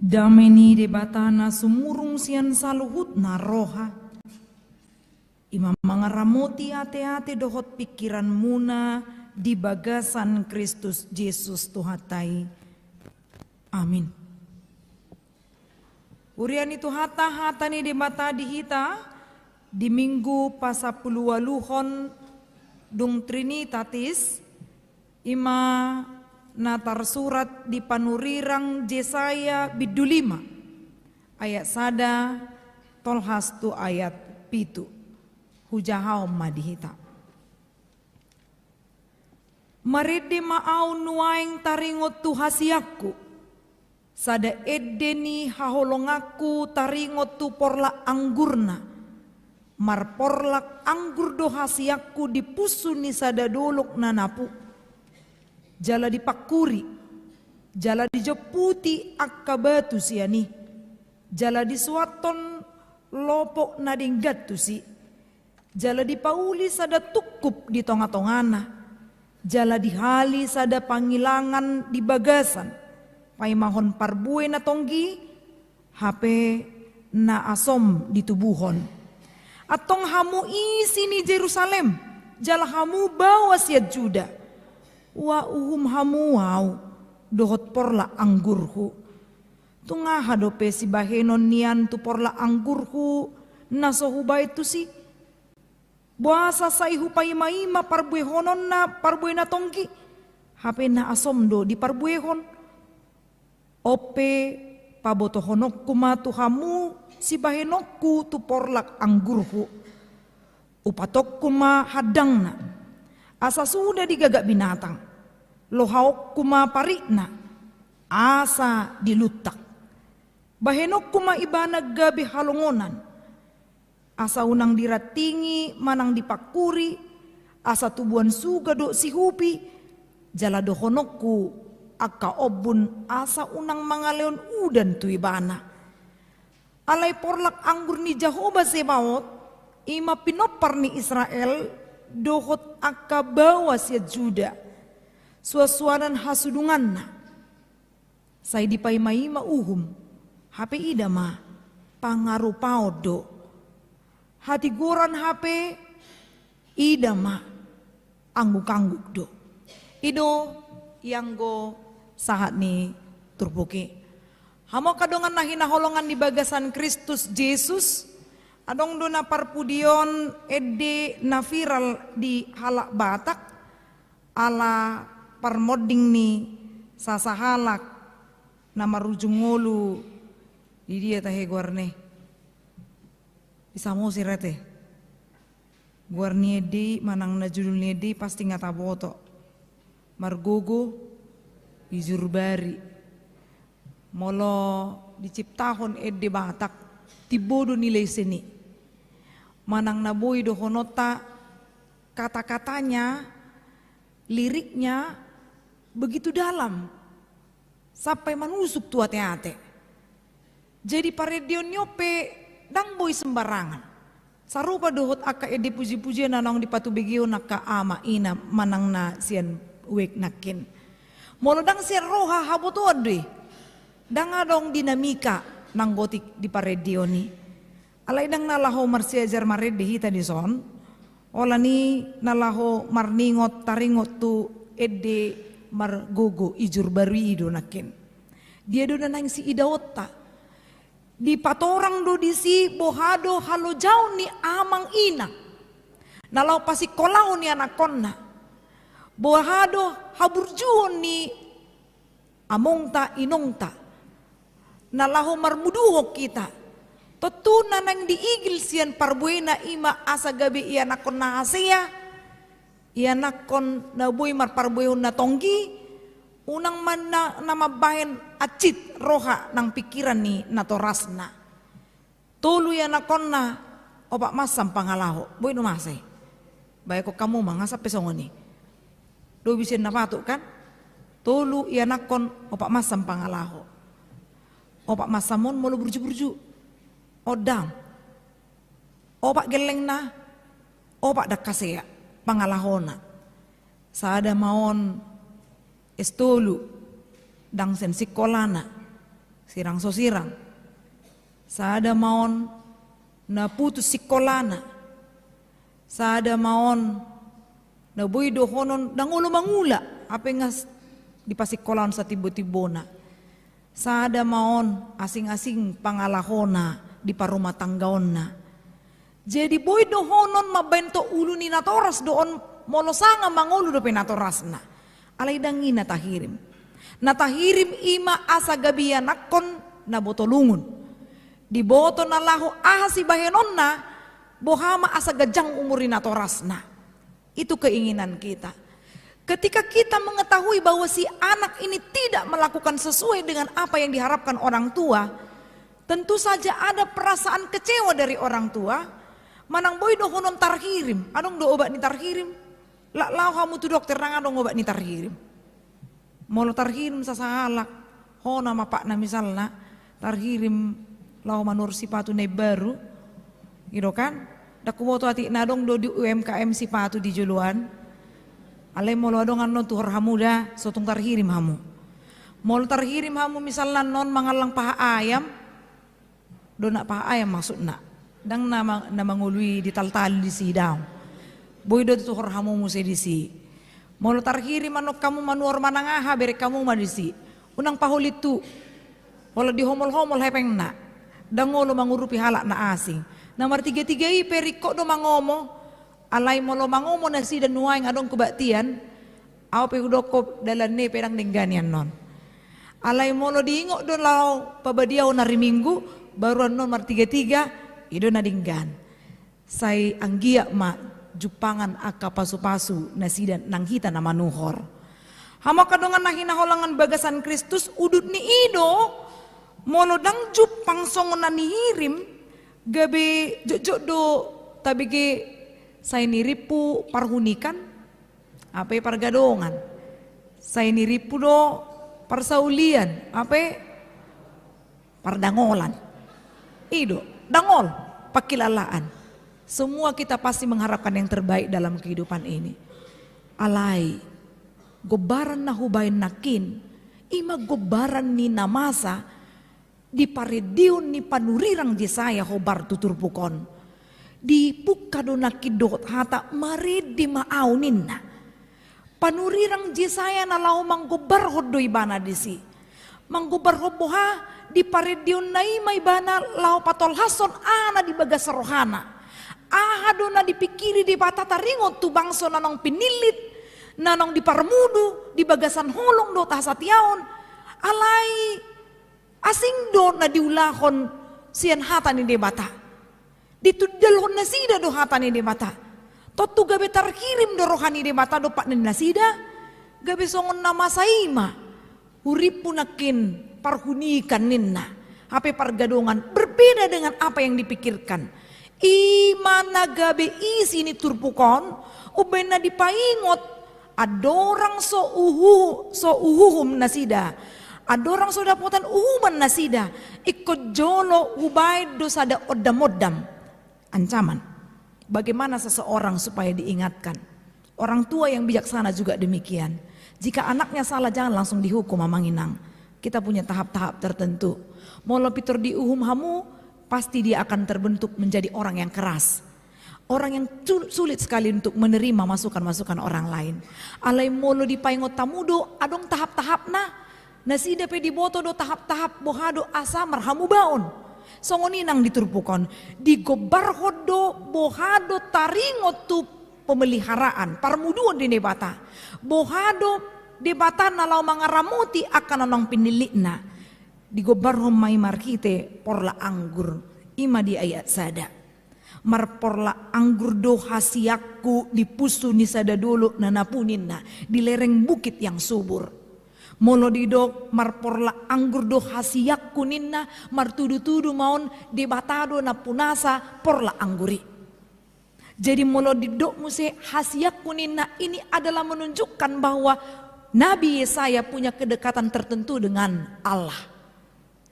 Dameni debatana sumurung sian saluhut na roha. Imam mangaramoti ate-ate dohot pikiran muna di bagasan Kristus Yesus Tuhatai. Amin. Urian itu hata ni debata di hita di minggu pasapuluwaluhon dung Trinitatis ima natar surat di panurirang Yesaya bidulima ayat sada tolhastu ayat pitu hujahau madihita marede maau nuaing taringot tu hasiakku sada edeni haholongaku taringot tu porla anggurna marporlak anggur do hasiakku dipusuni sada dolok nanapu jala dipakuri, jala dijeputi akka batu siani, jala disuaton lopok nadinggat tu si, jala dipauli sada tukup di tonga-tongana, jala dihali sada pangilangan di bagasan, paimahon parbue na tonggi, hape na asom di tubuhon. Atong hamu isi ni Jerusalem, jala hamu bawa siat Juda. Wa uhum hamu wau dohot porla anggurhu tungaha dope si bahenon nian tu porla anggurhu nasohu baitu si buasa saihu paima-ima parbuehonon na parbuena tongki hape na asom do di parbuehon ope pabotohonok kumatu hamu si bahenokku tu porlak anggurhu upatok kuma hadang na asa sudah digagak binatang, lohaok kuma parikna, asa dilutak. Bahenok kuma ibana gabi halongonan, asa unang diratingi manang dipakuri, asa tubuan suga do sihupi, jala dohonokku akka obun asa unang mangaleon udan tu ibana. Alay porlak anggur ni Jehovah Sebaot, ima pinopar ni Israel, dohot akka bawa siat Juda suasuanan hasudungan na say di paimai mauhum hape idama pangarupao do hati goran hape idama angguk-angguk do ido yang go sahat ni turpuki hamo kadongan nahina holongan di bagasan Kristus Yesus adong dona parpudion ede na viral di halak Batak ala parmoding ni sasahalak na marujung ngolu di dia tahe guarne bisa mau sirete guarni ede manang na judul ede pasti ngata boto margogo ijurbari molo diciptahon ede Batak tibodo nilai seni manang naboy dohonota kata-katanya liriknya begitu dalam sampai manusuk tua ate-ate jadi paredion nyope dang boy sembarangan sarupa dohot aka ede puji-pujian nanong di patu begio naka ama ina manang na sian wek nakin molo dang sian roha haboto ade dang adong dinamika nang gotik di paredioni alay dang nalaho marsiajar marede hita di son ola ni nalaho marningot taringot tu ede margogo ijur baru ido nakin dia do nang si idaota di patorang do di si bohado halo jauh ni amang ina nalau pasi kolau ni anakonna bohado haburjuon ni amongta inongta nalaho marmuduhok kita Totu nanang diigil sian parbuena ima asa gabi iya nakon na asia iya nakon na buy mar parbueon na tonggi unang man na namabahen acit roha nang pikiran ni natorasna tulu iya nakon na opak masam pangalaho boy no masay bae ko kamu mangasa pesongoni do bisin na patuk kan tulu iya nakon opak masam pangalaho opak masamon molo burju-burju odang opak geleng na opak dakasea pangalahona saada maon estolu dang sen sikolana sirang so sirang. Sada maon na putus sikolana. Sada maon na boy dohonon dangulo mangula. Apa ngas di pasikolan sa tibo-tibona. Sada maon asing-asing pangalahona di parumah tanggaonna. Jadi boy dohonon mabento ulu ni natoras doon molosanga mangulu do penatorasna. Alay dangi natahirim. Natahirim ima asa gabiya nakon na botolungun. Di boto na laho ahasi bahenonna bohama asa gajang umuri natorasna. Itu keinginan kita. Ketika kita mengetahui bahwa si anak ini tidak melakukan sesuai dengan apa yang diharapkan orang tua, tentu saja ada perasaan kecewa dari orang tua. Manang boy dohonon tarhirim, adong do obat ni tarhirim. Lau kamu tu dokter nang adong obat ni tarhirim. Molo tarhirim sasalak, ho nama pak na misalna tarhirim lau manur sipatu ne baru, gitu kan? Daku boto ati nadong do di UMKM sipatu di juluan. Alay molo adong anon tu hamuda sotung tarhirim hamu. Molo tarhirim hamu misalna non mangalang paha ayam, do nak paha ayam maksudna. Dang na mangului di tal-tal di sidang. Boy do tu hamu muse di si. Molo tarhirim manok kamu manuor manangaha bere kamu madisi. Unang pahulit tu. Wala di homol-homol hepeng na. Dangolo mangurupi halak na asing. Nomor 3-3 perikok do mangomo. Alay molo mangomo na si dan nuaing adong kebaktian. Aw pe udoko dalan ne perang dengganian non. Alay molo diingok do lau pabadiaw na riminggu. Baru nomor 3-3 ido na dinggan. Say anggia ma jupangan aka pasu-pasu nasidan nang hita na manuhor. Hama kadongan na hinaholangan bagasan Kristus udut ni ido molo dang jupang songon na nihirim gabe jojo do tabige say niripu parhunikan apa pargadongan say niripu do parsaulian apa pardangolan ido dangol pakilalaan. Semua kita pasti mengharapkan yang terbaik dalam kehidupan ini. Alay, gobaran na hubayin nakin, ima gobaran ni namasa, di paredion ni panurirang Jesaya hobar tuturpukon. Di pukado nakidot hata maridi maaunin na. Panurirang Jesaya na lau manggobar hodoy bana disi. Manggobar hoboha di paredion na imay bana lau patol hason ana di bagas rohana. Ahado na dipikiri di patata ringot tu bangso nanong pinilit, nanong di parmudu, di bagasan holong do tahasatiaon. Alay, asing do na diulahon siyan hata ni debata. Ditudalhon na sida do hata ni debata. Totu gabe tarkirim do rohani debata do pak na sida. Gabe songon na masaima. Uripu nakin parhunikan ninna. Hape pargadongan berbeda dengan apa yang dipikirkan. Imana gabe isi ni turpukon ubena dipaingot adorang so uhuhum nasida adorang so dapotan uhuman nasida ikut jolo ubay do sada odam-odam ancaman. Bagaimana seseorang supaya diingatkan? Orang tua yang bijaksana juga demikian. Jika anaknya salah jangan langsung dihukum mamanginang. Kita punya tahap-tahap tertentu. Molo pitur di uhum hamu pasti dia akan terbentuk menjadi orang yang keras. Orang yang sulit sekali untuk menerima masukan-masukan orang lain. Alay molo di paingot tamudo adong tahap-tahap na. Nasida pe di boto do tahap-tahap bohado asa marhamu baon. Songoninang diturpukon. Digobar hodo bohado taringot tu pemeliharaan. Parmuduan di nebata. Bohado debata nalau mangaramuti akan anong pinilikna. Digobar homai markite porla anggur ima di ayat sada mar porla anggur do hasiakku di pusu ni sada dulu nanapuninna di lereng bukit yang subur molo didok mar porla anggur do hasiakku ninna mar tudu-tudu maun di batado na punasa porla angguri. Jadi molo didok muse hasiakku ninna ini adalah menunjukkan bahwa Nabi Yesaya punya kedekatan tertentu dengan Allah.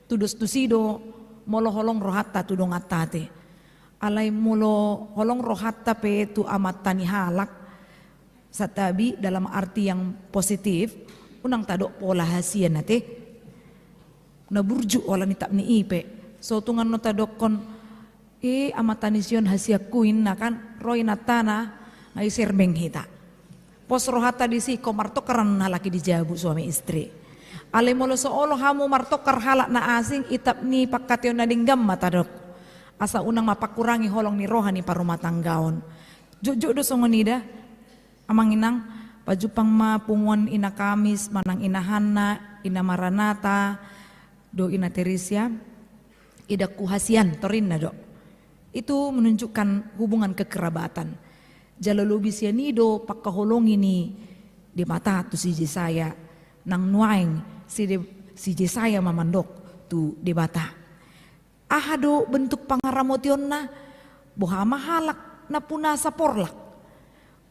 Tudus tusido molo holong rohatta tudong atate. Alay molo holong rohatta pe tu amat tani halak. Satabi dalam arti yang positif. Unang tadok pola hasian nate. na burju wala ni tap ni ipe. So tungan no tadokon amatanisyon hasiakuin na kan roy natana ay serbeng hita. Pos rohata di si komartokaran na laki di jabu suami istri. Ale molo soolo hamu martokar halak na asing itap ni pakatyo na dinggam matadok. Asa unang mapakurangi holong ni rohani parumah tanggaon. Jojo do songonida amang inang pajupang mapungon ina Kamis manang inahana ina Maranata do ina Teresia ida kuhasian torin na do. Itu menunjukkan hubungan kekerabatan. Jalulubi siya nido pagkaholong ini di mata tu si Jesaya nang nuaing si Jesaya mamandok tu di bata. Ahado bentuk pangaramotion na boha mahalak na puna sa porlak.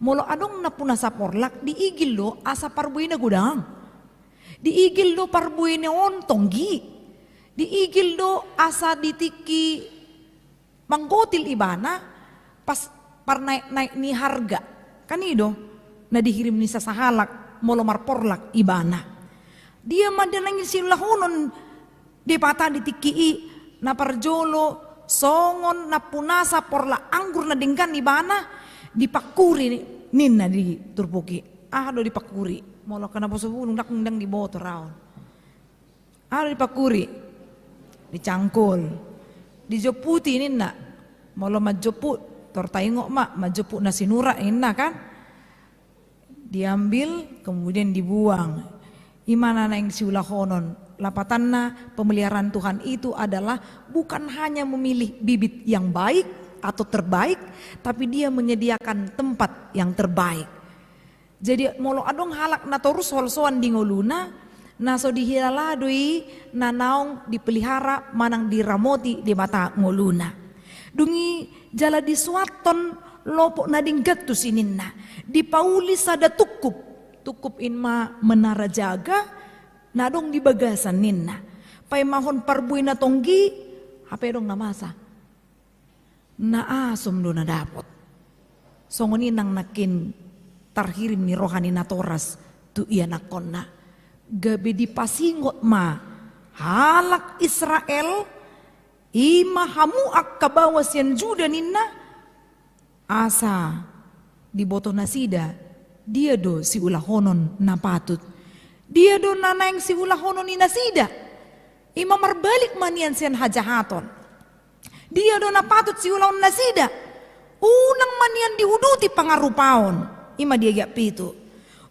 Molo adong na puna sa porlak diigil lo asa parbuy na gudang. Diigil lo parbuy na ontonggi. Diigil lo asa ditiki manggotil ibana pas par naik ni harga kanido na dihirim ni sa sahalak molo marporlak ibana. Dia madanangin silahonon di pata ditiki na parjolo songon na punasa porla anggur na dingkan ibana dipakuri ninna di turpuki. Do dipakuri molo kana posubunung dakundang di boto raon. Dipakuri dicangkul dijoputi ninna molo majoput tortaingo majoput na sinura inna kan diambil kemudian dibuang. Imana na yang siulahonon lapatanna pemeliharaan Tuhan itu adalah bukan hanya memilih bibit yang baik atau terbaik, tapi dia menyediakan tempat yang terbaik. Jadi molo adong halak na torus holsoan di ngoluna naso dihilaladui na naong dipelihara manang diramoti di mata ngoluna. Dungi jala disuaton lopo na dinggat tu sininna dipauli sada tukup inma menara jaga nadong di bagasan ninna pay mahon parbuy na tonggi apa dong namasa na asom do na dapot songonin nang nakin tarhirim ni rohani na toras tu iya nakonna gabi di pasingot ma halak Israel ima hamuak kabawas yan juda ninna asa di boto nasida dia do si ulahonon na patut. Dia do nanayang si ulahonon ni nasida. Ima marbalik manian siyan hajahaton. Dia do na patut si ulahon nasida. Unang manian diuduti pangarupaon. Ima dia pito.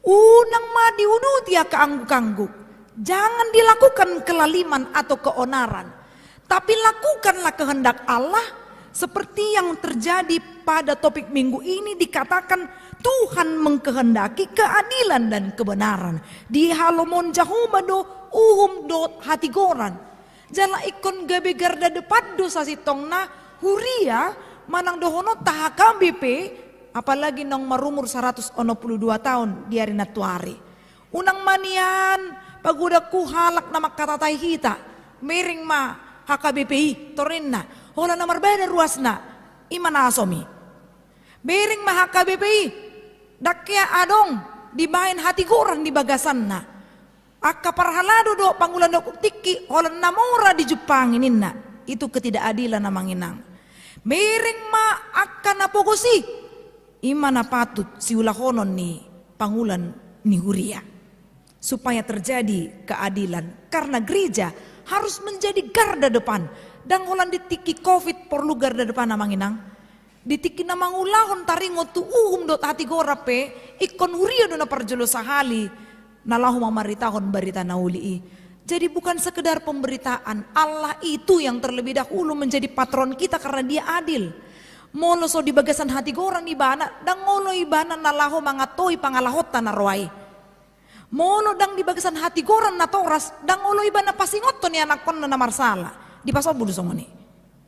Unang ma diuduti ya kaangguk-angguk. Jangan dilakukan kelaliman atau keonaran. Tapi lakukanlah kehendak Allah. Seperti yang terjadi pada topik minggu ini dikatakan Tuhan mengkehendaki keadilan dan kebenaran. Di halomon jahumado dot hatigoran. Jala ikon gabe garda depan dosa sitongna huria manang dohono tahakam BP apalagi nang marumur 182 tahun di hari natuari. Unang manian pagudaku halak nama katatai hita miring ma HKBPI torinna. Hola namar beda ruasna imana asomi. Bering ma HKBPI dakya adong dibain hati goran di bagasanna. Akka parhalado do pangulan do tiki hola namora di Jepang ininna. Itu ketidakadilan namang inang. Bering ma akka napogosi imana patut si ulahonon ni pangulan ni huria. Supaya terjadi keadilan karena gereja harus menjadi garda depan. Dan holan ditiki COVID perlu garda depan namang inang. Ditiki namang ulahon taringo tu dot hati gorape ikon huria do na parjolo sahali nalahu mamaritahon barita nauli. Jadi bukan sekedar pemberitaan, Allah itu yang terlebih dahulu menjadi patron kita karena dia adil. Molo so di bagasan hati goran ibana dan ngolo ibana nalahu mangatoi pangalahotan narwai. Molo dang di bagasan hati goran na toras dan ngolo ibana pasingoton ni anak kon na marsala. Di pasal budu songoni.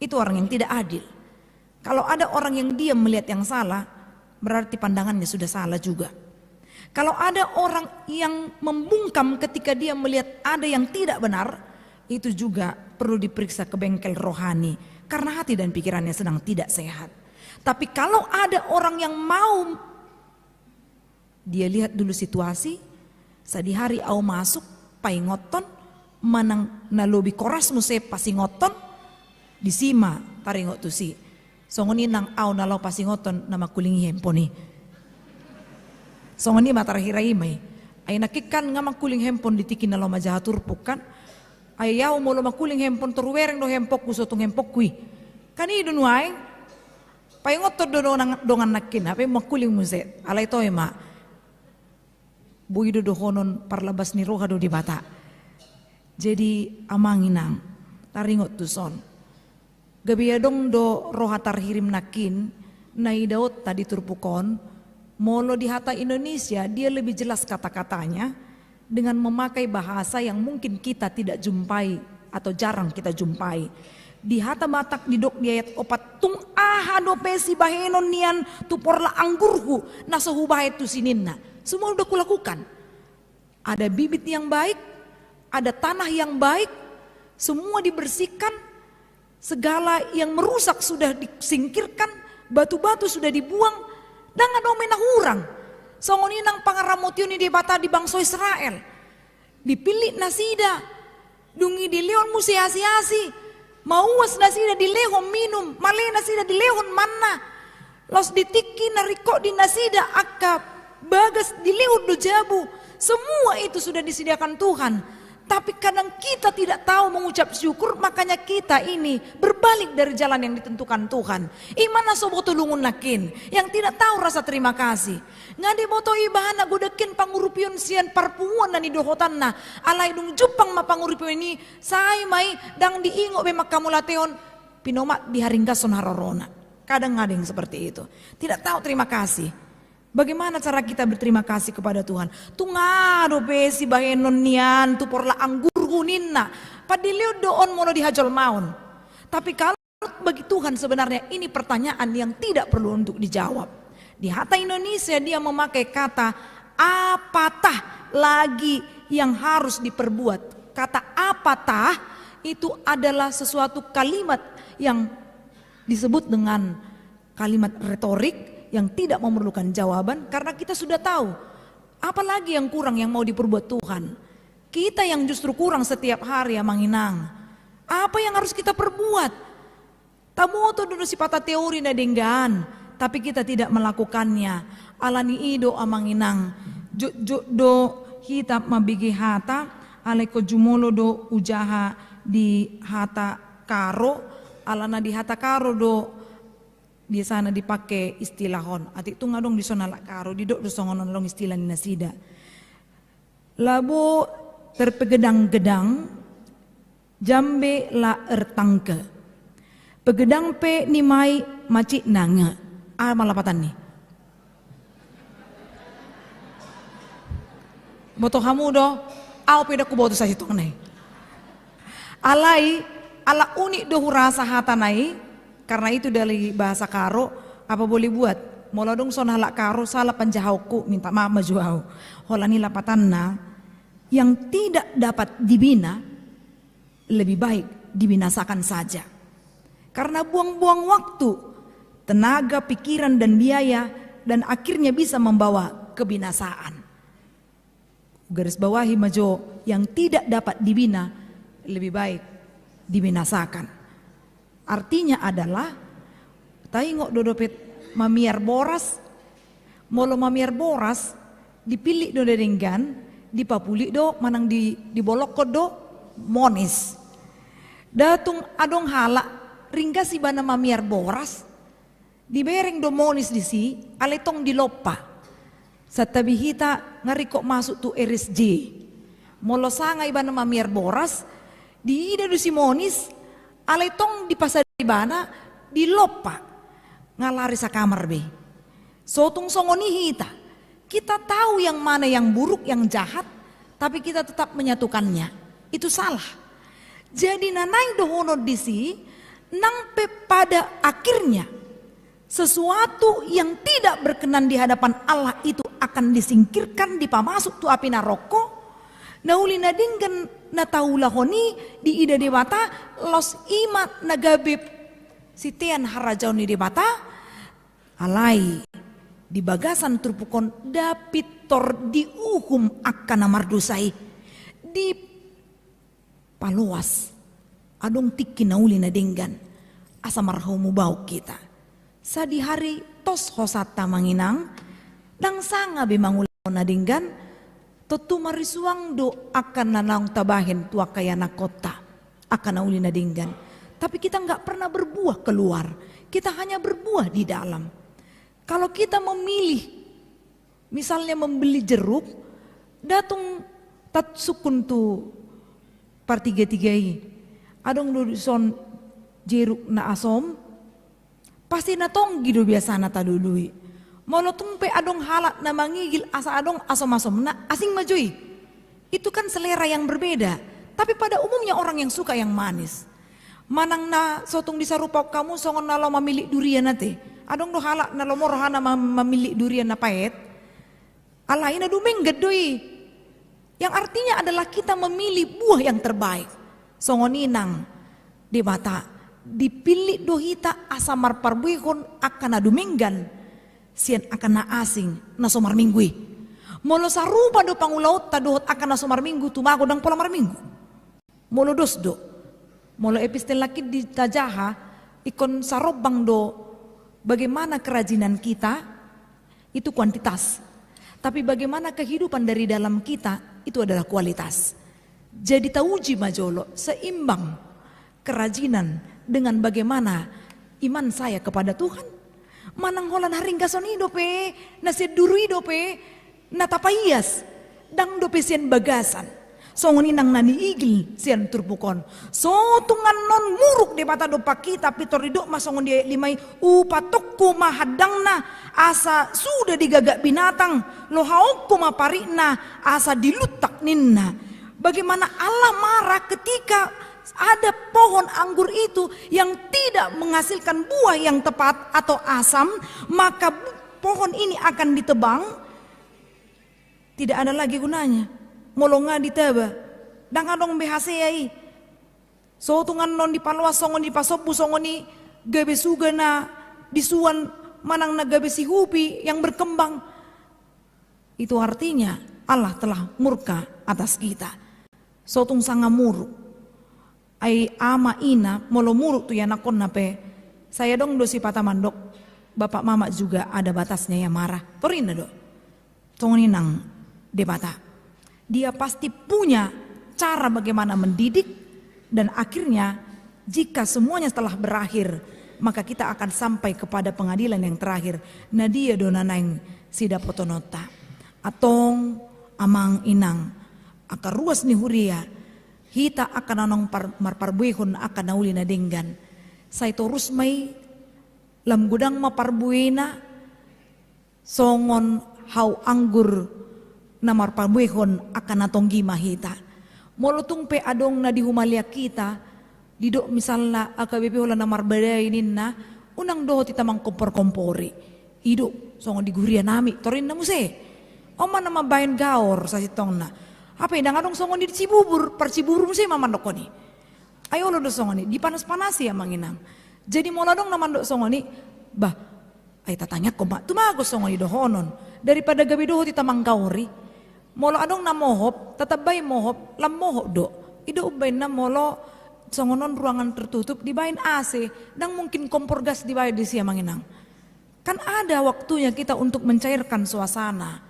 Itu orang yang tidak adil. Kalau ada orang yang diam melihat yang salah, berarti pandangannya sudah salah juga. Kalau ada orang yang membungkam ketika dia melihat ada yang tidak benar, itu juga perlu diperiksa ke bengkel rohani. Karena hati dan pikirannya sedang tidak sehat. Tapi kalau ada orang yang mau, dia lihat dulu situasi, sadi hari au masuk, paingoton, manang nalobi koras mo se pasingoton disima taringot tu si songoni nang au nalo pasingoton na makulingi hemponi songoni matarhirai mai ay nakikan nga makuling hempon ditikin nalo majahatur pukan ay yaw mo lo makuling hempon terwereng do hempok ku sotong hempok kui kani dunway paingot to dongan nakin ape makuling muset alay to ma buido do honon parlabas ni roha do di bata jadi amanginang taringot tu son gabiadong do roha tarhirim nakin naidaot tadi turpukon molo di hata Indonesia dia lebih jelas kata-katanya dengan memakai bahasa yang mungkin kita tidak jumpai atau jarang kita jumpai. Di hata Batak di dok di ayat 4 tung ahado pesi bahenon nian tuporla anggurhu nasahu bahet tu sininna. Semua udah kulakukan. Ada bibit yang baik, ada tanah yang baik, semua dibersihkan, segala yang merusak sudah disingkirkan, batu-batu sudah dibuang, dan ada menah urang. Songoninang pangaramotyon di bata di bangsa Israel. Dipilih nasida, dungi di leon musi asi-asi. Mauas nasida di lehon minum, male nasida di lehon manna. Los ditiki nariko di nasida akap, bagas di lehon do jabu. Semua itu sudah disediakan Tuhan. Tapi kadang kita tidak tahu mengucap syukur, makanya kita ini berbalik dari jalan yang ditentukan Tuhan. Imana sobo tulungun nakin, yang tidak tahu rasa terima kasih. Ngade boto ibahana godekin pangurupion sian parpunguan na ni dohotan na. Alay dung jupang mapangurupion ini, say may dang diingo be makamulateon, pinomat diharinggason harorona. Kadang ngadeng seperti itu. Tidak tahu terima kasih. Bagaimana cara kita berterima kasih kepada Tuhan? Tungado besi bahenon nian tu porla anggur huninna. Padilio doon mono dihajol maun. Tapi kalau bagi Tuhan sebenarnya ini pertanyaan yang tidak perlu untuk dijawab. Di hata Indonesia dia memakai kata apatah lagi yang harus diperbuat. Kata apatah itu adalah sesuatu kalimat yang disebut dengan kalimat retorik yang tidak memerlukan jawaban karena kita sudah tahu apalagi yang kurang yang mau diperbuat Tuhan. Kita yang justru kurang setiap hari ya manginang. Apa yang harus kita perbuat? Tamoto dulu sipata teori na denggan, tapi kita tidak melakukannya. Alani ido amanginang. Do kita mabigi hata aleko jumolo do ujaha di hata karo alana di hata karo do biasanya dipakai istilahon. Ati itu ngadong di sana karo di dok dosongon long istilah ni nasida. Labo terpegedang-gedang jambe la ertangke. Pegedang pe ni mai macik nanga. Malapatan nih. Boto kamu do, au peda ku boto sa situ nai. Alai ala unik do rasa hatanai. Karena itu dari bahasa karo, apa boleh buat? Molodong son halak karo salah panjahauku minta maaf majuau. Holani lapatanna yang tidak dapat dibina lebih baik dibinasakan saja. Karena buang-buang waktu, tenaga, pikiran dan biaya dan akhirnya bisa membawa kebinasaan. Garis bawahi majo yang tidak dapat dibina lebih baik dibinasakan. Artinya adalah taingok dodopet mamiar boras, molo mamiar boras dipilih do denggan, dipapuli do manang di bolok do monis. Datung adong hala ringga si bana mamiar boras, dibereng do monis di si, aletong dilopa. Satabihita ngari kok masuk tu RSJ. Molo sangay bana mamiar boras, diida do si monis. Aletong di pasar di bana di lopa ngalari sa kamar be. Sotung songoni kita tahu yang mana yang buruk yang jahat, tapi kita tetap menyatukannya. Itu salah. Jadi nanai dohono disi nampe pada akhirnya sesuatu yang tidak berkenan di hadapan Allah itu akan disingkirkan dipamasuk tu api naroko. Nauli nadinggan natahulahoni di ida debata los imat nagabib sitian harajau ni debata alai di bagasan turpukon dapitor diuhum akan amardusai di paluas adong tiki nauli na denggan asa marhamu bau kita sa di hari tos hosata manginang dang sanga bimangula na denggan totu marisuang do akan nanang tabahin tua kaya na kota akan nauli na denggan, tapi kita nggak pernah berbuah keluar, kita hanya berbuah di dalam. Kalau kita memilih misalnya membeli jeruk, datang tat sukun tu partiga-tigai, adong son jeruk na asom, pasti na tonggi do biasa na tadului. Molo tumpe adong halak na mangigil asa adong asom-asom na asing majui. Itu kan selera yang berbeda, tapi pada umumnya orang yang suka yang manis. Manang na sotong disarupau kamu songon na lo memilih durian nate. Adong do halak na lo morohana memilih durian na pahit. Alain adu menggedoi. Yang artinya adalah kita memilih buah yang terbaik. Songoninang di mata dipilih dohita asamar parbuihon akan adu menggan. Sian akan na asing na somar minggui. Molo sarupa do pangulaut tadohot akan na somar minggu tumago dang pola mar minggu. Molo dos do. Molo epistel laki di tajaha ikon sarobang do bagaimana kerajinan kita itu kuantitas. Tapi bagaimana kehidupan dari dalam kita itu adalah kualitas. Jadi tauji majolo seimbang kerajinan dengan bagaimana iman saya kepada Tuhan. Manang holan haring kasoni dope, nasi durui dope, natapayas, dang dope sian bagasan. Songoni nang nani igil sian turbukon. So tungan non muruk de bata do pakita pitorido masongon dia limai upatokku mahadangna asa sudah digagak binatang lohaokku maparina asa dilutak ninna. Bagaimana Allah marah ketika ada pohon anggur itu yang tidak menghasilkan buah yang tepat atau asam, maka pohon ini akan ditebang, tidak ada lagi gunanya. Molonga diteba, dang adong behasei. So tungan non di palwa songon di pasopu songon ni gabe suga na disuan manang na gabe si hupi yang berkembang. Itu artinya Allah telah murka atas kita. So tung sanga muruk. Ai ama ina molo muruk tu ya nakon nape. Saya dong dosi patah mandok. Bapak mama juga ada batasnya ya marah. Torina do. Songon nang debata. Dia pasti punya cara bagaimana mendidik dan akhirnya jika semuanya telah berakhir maka kita akan sampai kepada pengadilan yang terakhir. Nadia donanaing sida potonota atong amang inang akar ruas ni huria hita akan anong marparbuihon akan nauli na denggan. Say torus may lam gudang maparbuina songon hau anggur na marparbuihon akan natonggi mahita. Molotung pe adong na dihumalia kita didok misalnya AKBP hola na marbaday ninna unang doho tita mang kompor-kompori idok songon diguria nami torin na muse oma na mabayan gaor sa sitong na apa yang adong songon di Cibubur perciburu muse mamandok ni ayo lo do songon ni dipanas-panasi ya manginang jadi mola dong na mandok songon ni bah ay tatanya ko ba tumagos songon ni dohonon daripada gabi doho tita mang gaori. Molo adong na mohop, tatabay mohop, lam mohop do. Ido ubay na molo songonon ruangan tertutup dibayin AC, dan mungkin kompor gas dibayar di siya manginang. Kan ada waktunya kita untuk mencairkan suasana.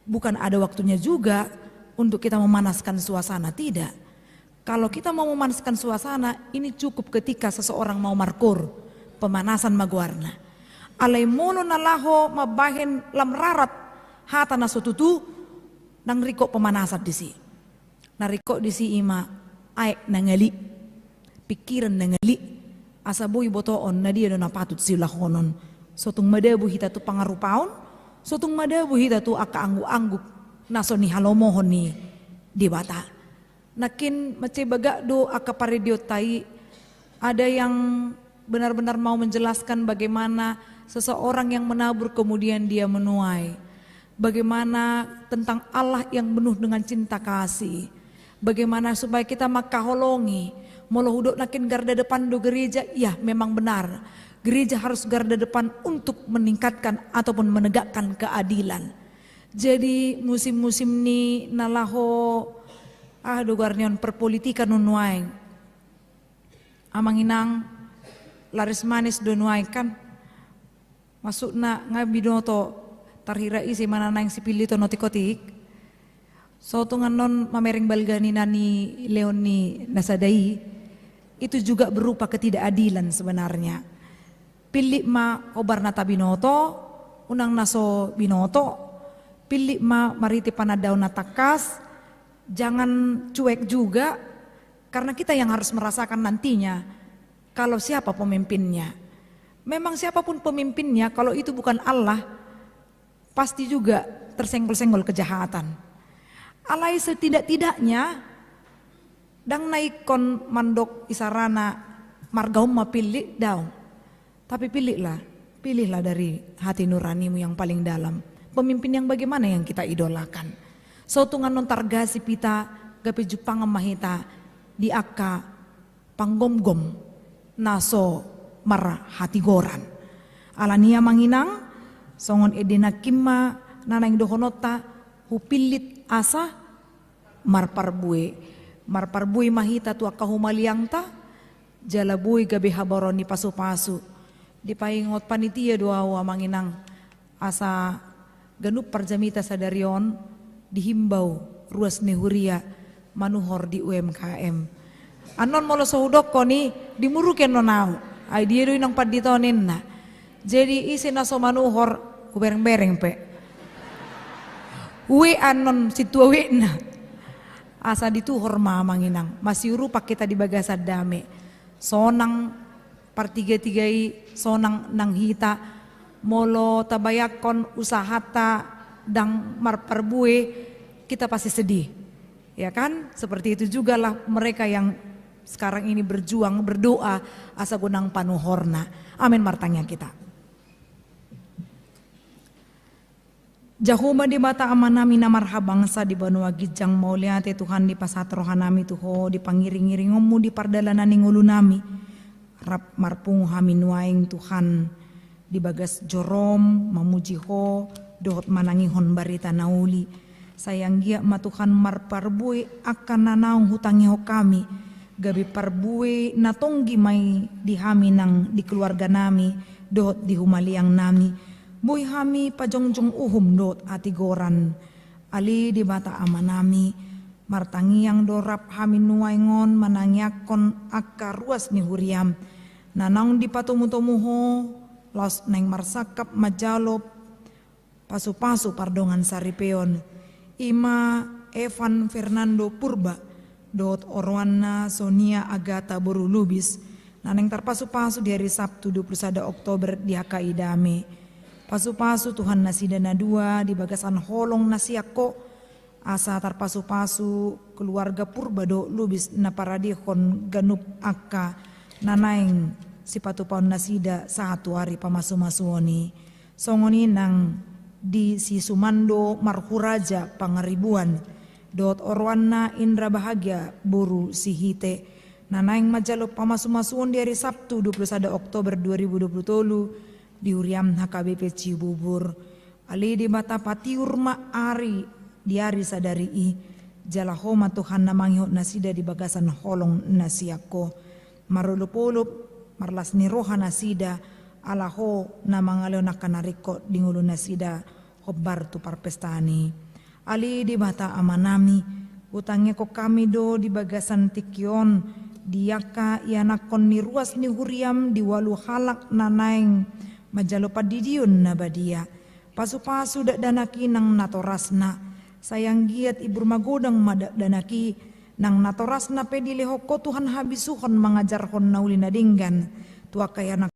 Bukan ada waktunya juga untuk kita memanaskan suasana, tidak. Kalau kita mau memanaskan suasana, ini cukup ketika seseorang mau markur, pemanasan magwarna. Alay molo nalaho mabahin lam rarat hata na sututu, nang riko pemanasan di si, nariko di si ima, aek nangali, pikiran nangali, asa boy botoon na dia na patut sila honon, sotung madabu hita tu pangarupaon, sotung madabu hita tu aka anggu-anggu, naso ni halomohon ni di bata, nakin macai baga do aka paredio tai, ada yang benar-benar mau menjelaskan bagaimana seseorang yang menabur kemudian dia menuai. Bagaimana tentang Allah yang penuh dengan cinta kasih. Bagaimana supaya kita makaholongi. Molo hudok nakin garda depan do gereja. Ya memang benar. Gereja harus garda depan untuk meningkatkan ataupun menegakkan keadilan. Jadi musim-musim ni nalaho Dogarnion perpolitikan nunuaing. Amanginang laris manis donuaing kan. Masuk na ngabinoto tarhira isi mana nang sipili to notikotik. So tungan non mamering balgani nani Leoni Nasadai itu juga berupa ketidakadilan sebenarnya. Pilih ma obar nata binoto, unang naso binoto, pilih ma mariti panadaw natakas, jangan cuek juga karena kita yang harus merasakan nantinya kalau siapa pemimpinnya. Memang siapapun pemimpinnya, kalau itu bukan Allah, pasti juga tersenggol-senggol kejahatan. Alai setidak-tidaknya, dang naikon mandok isarana margaum ma pilih daw. Tapi pilihlah dari hati nuranimu yang paling dalam. Pemimpin yang bagaimana yang kita idolakan. So tungan non targasi pita, gapi jupang mahita, di akka panggom-gom, naso marah hati goran. Alania manginang songon edena kimma nanang dohonota hupilit asa marparbue mahita tu akka humaliangta jalabui gabe habaroni pasu-pasu dipaingot panitia doa manginang asa ganup parjamita sadarion dihimbau ruas nehuria manuhor di UMKM anon molo sohudok ko ni dimuruken nonau ay diri nang paditonin na. Jadi isi naso manuhor kubereng-bereng pe. Uwi anon situawi na. Asa dituhor mamanginang. Masiuru pak kita di bagasad dami. Sonang partiga-tigai sonang nang hita. Molo tabayakon usahata dang marparbue kita pasti sedih. Ya kan? Seperti itu juga lah mereka yang sekarang ini berjuang, berdoa asa gunang panuhorna. Amin martanya kita. Jahuma di mata amanami na marhabangsa di banua gijang mauliate Tuhan di pasatrohanami tuho di pangiring-iringomu di pardalanan ningulu nami. Rap marpung hamin waing Tuhan di bagas jorom mamujiho dohot manangihon barita nauli. Sayang gia matuhan marparbui akan nanaung hutangiho kami. Gabi parbue natonggi may dihami nang di keluarga nami dohot di humaliang nami boy hami pajongjong uhum dohot ati goran ali di bata ama nami martangiang dorap hami nuwaingon manangyakon akka ruas ni huriam nanang di patumutomuho los neng marsakap majalop pasu-pasu pardongan saripeon ima Evan Fernando Purba dot Orwana Sonia Agata Boru Lubis naneng tarpasu-pasu di hari Sabtu 21 Oktober di Hakai Dame pasu-pasu Tuhan nasida na dua di bagasan holong nasiako asa tarpasu-pasu keluarga Purbado Lubis na paradihon ganup akka nanaeng si patupaon nasida satu hari pamasu-masuoni songoni nang di si Sumando Marhuraja Pangaribuan dot Orwana Indra Bahagia Boru Sihite nanaing majalop pamasu-masuon di hari Sabtu 21 Oktober 2020 di Uriam HKBP Cibubur ali di mata patiurma ari di hari sadari i jalahoma Tuhan namangihot nasida di bagasan holong nasiako marulupulup marlas niroha nasida alaho namangalo nakanariko dingulu nasida hobbar tu parpestani ali di mata amanami utangnya ko kami do di bagasan tikion diaka ianakon ni ruas ni huriam di walu halak nanaeng majalopa didion na badia pasu-pasu dak danaki nang natorasna sayang giat ibur magodang madak danaki nang natorasna pedilehoko Tuhan habisuhon mengajarhon nauli nadinggan tua kaya